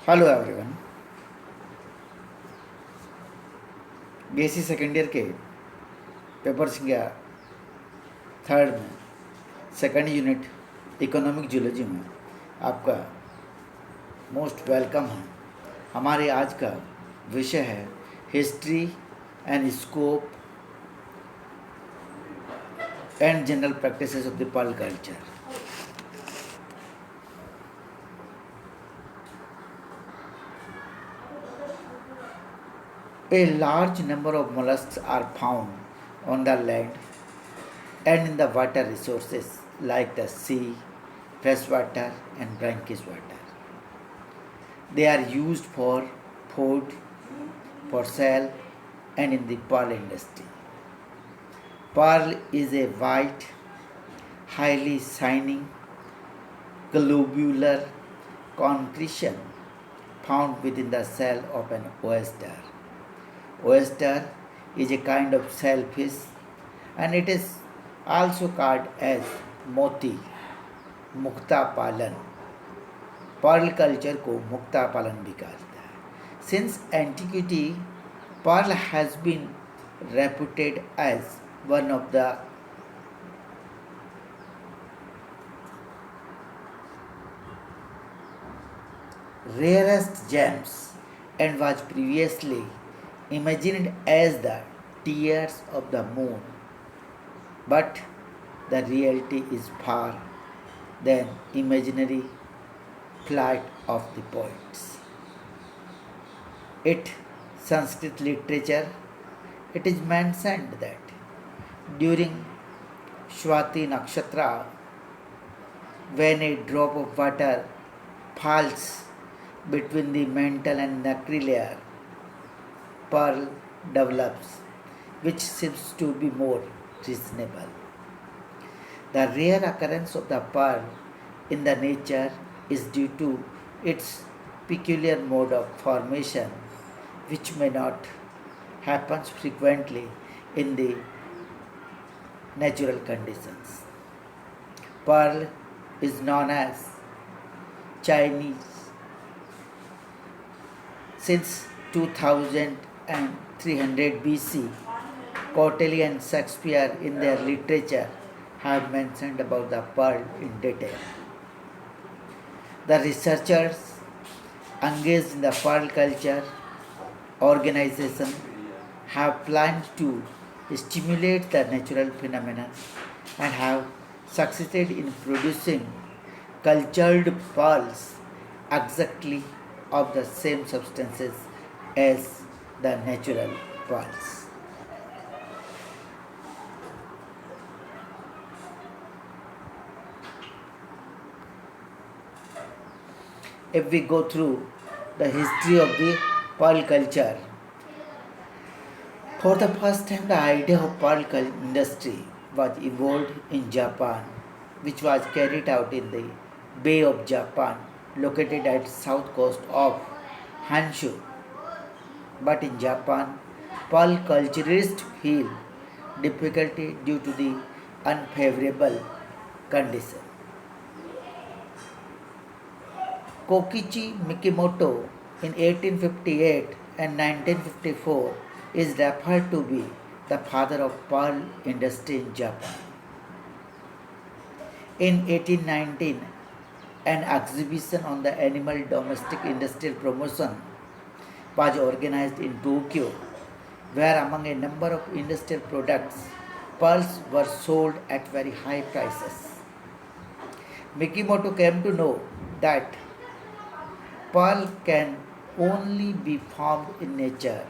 Hello everyone. BSc second year के paper संख्या third में सेकेंड यूनिट इकोनॉमिक जूलॉजी में आपका मोस्ट वेलकम है। हमारे आज का विषय है history and scope and general practices of the pearl culture. A large number of mollusks are found on the land and in the water resources like the sea, freshwater, and brackish water. They are used for food, for sale, and in the pearl industry. Pearl is a white, highly shining, globular concretion found within the shell of an oyster. Oyster is a kind of shellfish and it is also called as मोती, मुक्ता पालन। Perl culture को मुक्ता पालन भी कहता है। Since antiquity pearl has been reputed as one of the rarest gems and was previously imagined as the tears of the moon, but the reality is far than imaginary flight of the poets. In Sanskrit literature, it is mentioned that during Swati Nakshatra, when a drop of water falls between the mantle and nacre layer, pearl develops, which seems to be more reasonable. The rare occurrence of the pearl in the nature is due to its peculiar mode of formation, which may not happen frequently in the natural conditions. Pearl is known as Chinese since 2300 BC. Cotelli and Shakespeare in their literature have mentioned about the pearl in detail. The researchers engaged in the pearl culture organization have planned to stimulate the natural phenomenon and have succeeded in producing cultured pearls exactly of the same substances as the natural pearls. If we go through the history of the pearl culture, for the first time the idea of pearl industry was evolved in Japan, which was carried out in the Bay of Japan, located at south coast of Honshu. But in Japan, pearl culturists feel difficulty due to the unfavorable condition. Kokichi Mikimoto in 1858 and 1954 is referred to be the father of pearl industry in Japan. In 1819, an exhibition on the animal domestic industrial promotion was organized in Tokyo, where among a number of industrial products, pearls were sold at very high prices. Mikimoto came to know that pearl can only be formed in nature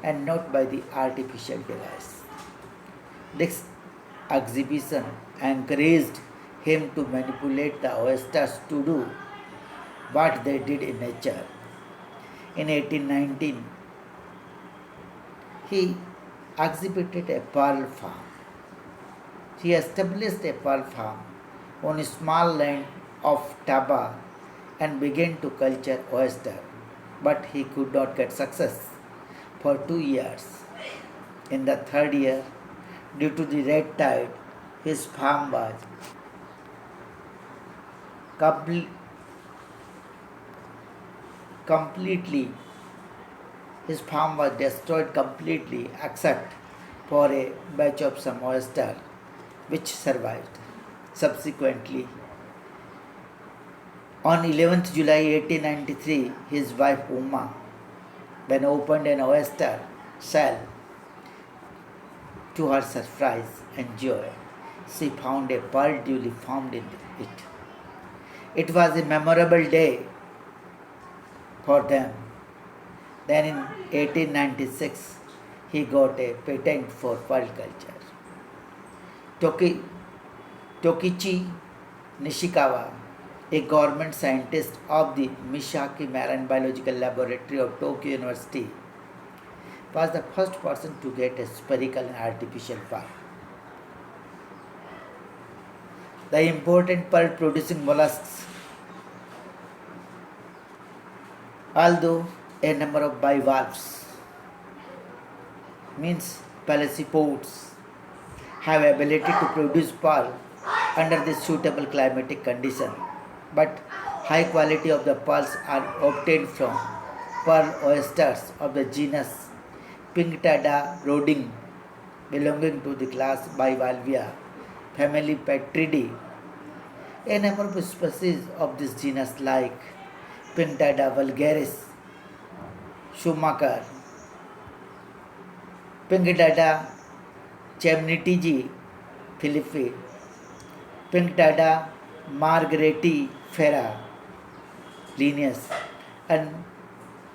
and not by the artificial device. This exhibition encouraged him to manipulate the oysters to do what they did in nature. In 1819, he exhibited a pearl farm. He established a pearl farm on a small land of Taba and began to culture oyster, but he could not get success for 2 years. In the third year, due to the red tide, his farm was completely, his farm was destroyed completely except for a batch of some oyster which survived. Subsequently, on 11th July 1893, his wife Uma, when opened an oyster shell, to her surprise and joy, she found a pearl duly formed in it. It was a memorable day for them. Then in 1896, he got a patent for pearl culture. Tokichi Nishikawa, a government scientist of the Mishaki Marine Biological Laboratory of Tokyo University, was the first person to get a spherical and artificial pearl. The important pearl producing mollusks, although a number of bivalves, means pelecypods, have ability to produce pearl under this suitable climatic condition, but high quality of the pearls are obtained from pearl oysters of the genus Pinctada roding, belonging to the class Bivalvia, family Petridae. A number of species of this genus like Pinctada vulgaris, Schumacher, Pinctada chemnitigi Philippi, Pinctada margaretifera Linnaeus, and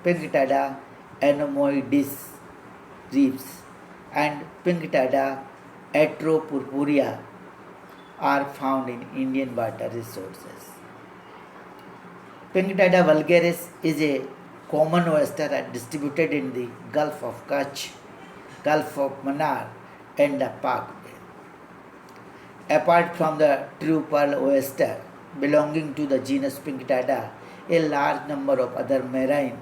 Pinctada anemoides reeves and Pinctada atropurpurea are found in Indian water resources. Pinctada vulgaris is a common oyster distributed in the Gulf of Kutch, Gulf of Mannar, and the Pak Bay. Apart from the true pearl oyster belonging to the genus Pinctada, a large number of other marine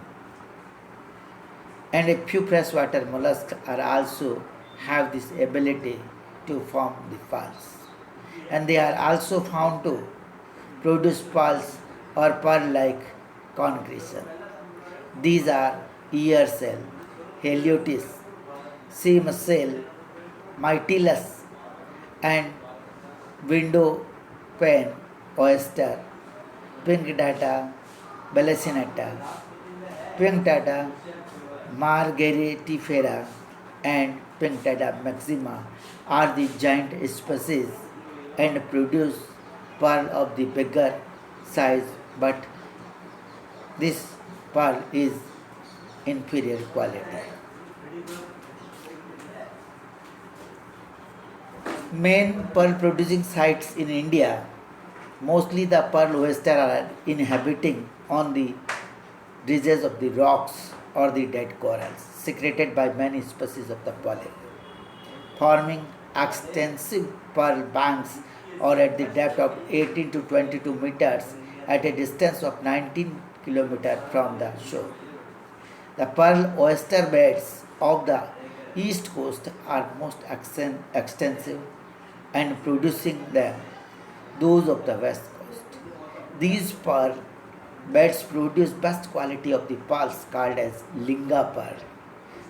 and a few freshwater mollusks are also have this ability to form the pearls. And they are also found to produce pearls or pearl-like concretion. These are ear shell, Haliotis, sea mussel, Mytilus, and window pane oyster, Pinctada balacinata, Pinctada margaritifera, and Pinctada maxima are the giant species and produce pearl of the bigger size, but this pearl is inferior quality. Main pearl producing sites in India, mostly the pearl oyster are inhabiting on the ridges of the rocks or the dead corals, secreted by many species of the polyp, forming extensive pearl banks or at the depth of 18 to 22 meters at a distance of 19 kilometers from the shore. The pearl oyster beds of the east coast are most extensive and producing them those of the west coast. These pearl beds produce best quality of the pearls called as linga pearl.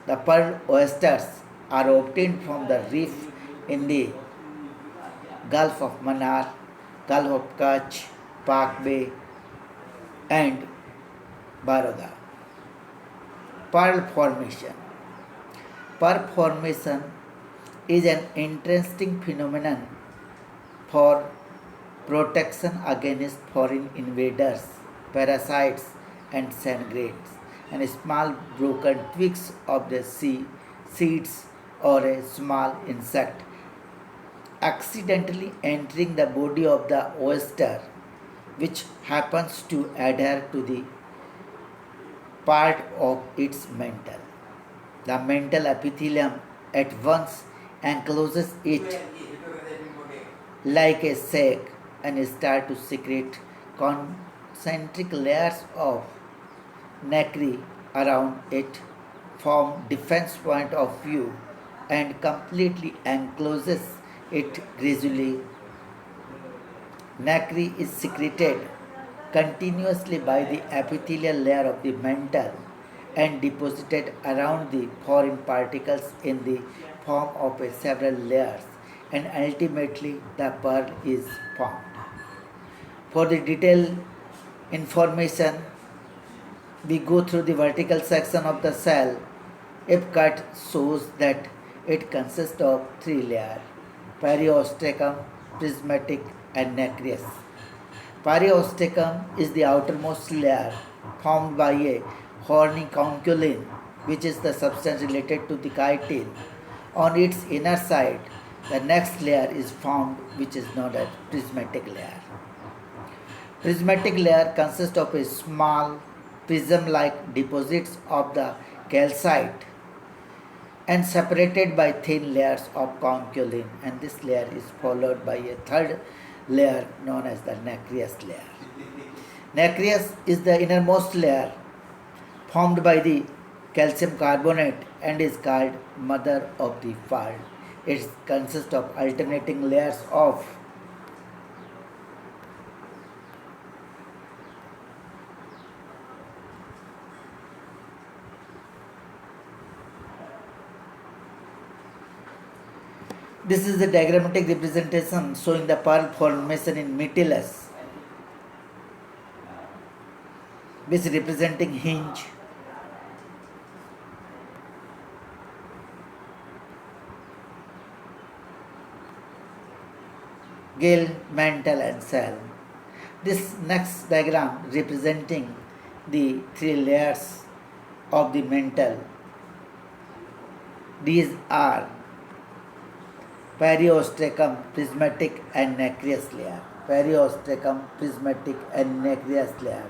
The pearl oysters are obtained from the reef in the Gulf of Mannar, Gulf of Kutch, Pak Bay, and Baroda. Pearl formation. Pearl formation is an interesting phenomenon for protection against foreign invaders, parasites, and sand grains, and small broken twigs of the seeds or a small insect accidentally entering the body of the oyster, which happens to adhere to the part of its mantle. The mantle epithelium at once encloses it like a sac and start to secrete concentric layers of nacre around it from defense point of view and completely encloses it gradually. Nacre is secreted continuously by the epithelial layer of the mantle and deposited around the foreign particles in the form of several layers, and ultimately the pearl is formed. For the detailed information, we go through the vertical section of the cell. Epcot shows that it consists of three layers: periostracum, prismatic, and nacreous. Periostracum is the outermost layer formed by a horny concolin, which is the substance related to the chitin. On its inner side, the next layer is formed, which is known as prismatic layer. Prismatic layer consists of a small prism-like deposits of the calcite and separated by thin layers of concolin, and this layer is followed by a third layer known as the nacreous layer. Nacreous is the innermost layer formed by the calcium carbonate and is called mother of the pearl. It consists of alternating layers of This is the diagrammatic representation showing the pearl formation in Mytilus, which representing hinge, gill, mantle, and cell. This next diagram representing the three layers of the mantle. These are periostracum, prismatic, and nacreous layer. Periostracum, prismatic, and nacreous layer.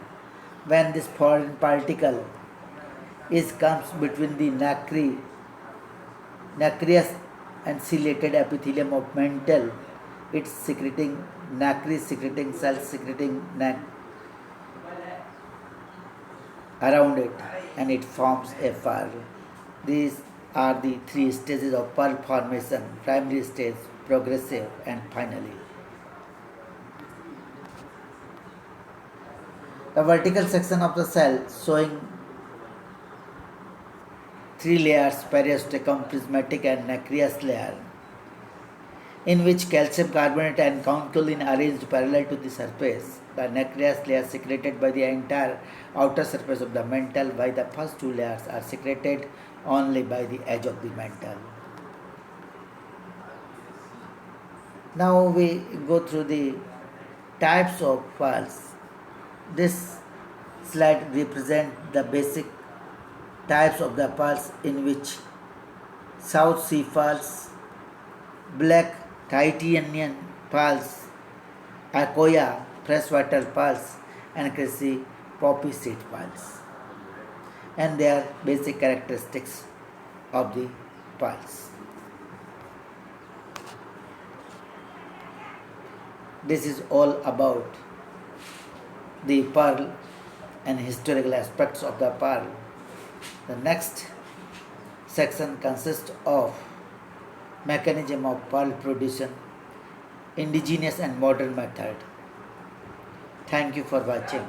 When this foreign particle comes between the nacreous and ciliated epithelium of mantle, it's secreting nacre secreting cells secreting around it, and it forms a pearl. These are the three stages of pearl formation: primary stage, progressive, and finally. The vertical section of the cell showing three layers: periostracum, prismatic, and nacreous layer, in which calcium carbonate and concolin are arranged parallel to the surface. The nacreous layer secreted by the entire outer surface of the mantle, while the first two layers are secreted only by the edge of the mantle. Now we go through the types of pearls. This slide represents the basic types of the pearls, in which South Sea pearls, black Titanian pearls, Akoya freshwater pearls, and Cressy poppy seed pearls, and their basic characteristics of the pearls. This is all about the pearl and historical aspects of the pearl. The next section consists of mechanism of pearl production, indigenous and modern method. Thank you for watching.